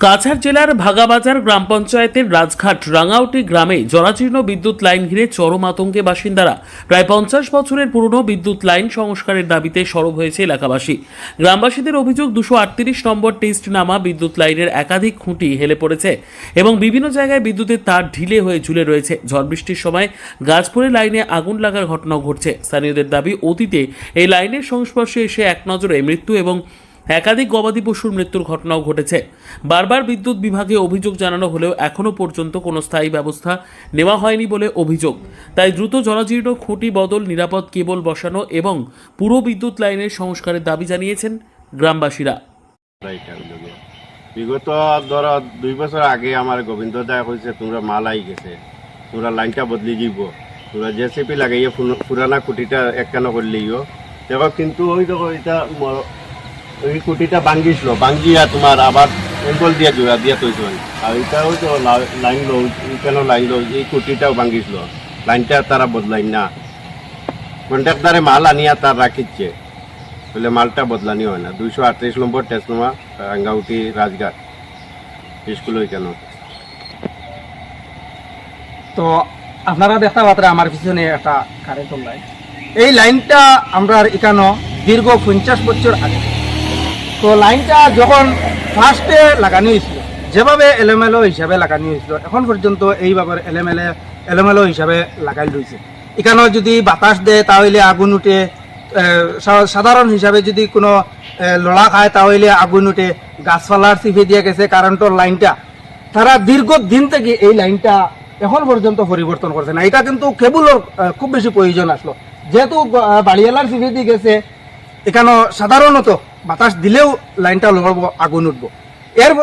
কাছাড় জেলার ভাগাবাজার গ্রাম পঞ্চায়েতের রাজঘাট রাঙাউটি গ্রামে জরাজীর্ণ বিদ্যুৎ লাইন ঘিরে চরম আতঙ্কে বাসিন্দারা। প্রায় 50 বছরের পুরনো বিদ্যুৎ লাইন সংস্কারের দাবিতে সরব হয়েছে এলাকাবাসী। গ্রামবাসীদের অভিযোগ 238 নম্বর টেস্ট নামা বিদ্যুৎ লাইনের একাধিক খুঁটি হেলে পড়েছে এবং বিভিন্ন জায়গায় বিদ্যুতের তার ঢিলে হয়ে ঝুলে রয়েছে। ঝড় বৃষ্টির সময় গাছ পড়ে লাইনে আগুন লাগার ঘটনাও ঘটছে। স্থানীয়দের দাবি, অতীতে এই লাইনের সংস্পর্শে এসে এক নজরে মৃত্যু এবং একাধিক গবাদি পশুর মৃত্যুর ঘটনাও ঘটেছে। বারবার বিদ্যুৎ বিভাগে অভিযোগ জানানো হলেও এখনও পর্যন্ত কোনো স্থায়ী ব্যবস্থা নেওয়া হয়নি বলে অভিযোগ। তাই দ্রুত জরাজীর্ণ খুঁটি বদল, নিরাপদ কেবল বসানো এবং পুরো বিদ্যুৎ লাইনের সংস্কারের দাবি জানিয়েছেন গ্রামবাসীরা। বিগত ধরো 2 বছর আগে আমার গোবিন্দ দা কইছে তোমরা মাল আই গেছে, তোমরা লাইনটা বদলি দিব, তোমরা জেসিপি লাগাইয়া পুরানা খুঁটিটা একখানা করলেইও দেখো। কিন্তু ওই দেখো এটা ওই খুঁটিটা ভাঙ্গিছিল, ভাঙ্গিয়া তোমার আবার এঙ্গল দিয়া জোড়া দিয়া তৈরি হয়। আর এটাও তো লাইন লো, কেন লাইন লো, এই খুঁটিটাও ভাঙ্গিছিল, লাইনটা তারা বদলাই না। কন্ট্রাক্টারে মাল আনিয়া তার রাখিচ্ছে বলে মালটা বদলানি হয় না। 238 নম্বর টেসনোমা রাঙ্গাউটি রাজঘাট স্কুল কেন। তো আপনারা দেখতে পাত্রে আমার পিছনে একটা কারেন্টের লাইন। এই লাইনটা আমরা এখানে দীর্ঘ 50 বছর আগে। তো লাইনটা যখন ফার্স্টে লাগানো হয়েছিল, যেভাবে এলোমেলো হিসাবে লাগানো হয়েছিল, এখন পর্যন্ত এইভাবে এলোমেলো হিসাবে লাগাই রয়েছে। এখানে যদি বাতাস দেয় তাহলে আগুন উঠে, সাধারণ হিসাবে যদি কোনো লড়া খায় তাহলে আগুন উঠে। গাছপালার চিপে দিয়ে গেছে কারেন্টের লাইনটা। তারা দীর্ঘদিন থেকে এই লাইনটা এখন পর্যন্ত পরিবর্তন করছে না। এটা কিন্তু কেবলের খুব বেশি প্রয়োজন আসলো, যেহেতু বাড়িওয়ালার চিপে দিয়ে গেছে। এখানে সাধারণত বাতাস দিলেও লাইনটা লড়ব, আগুন উঠবো। এর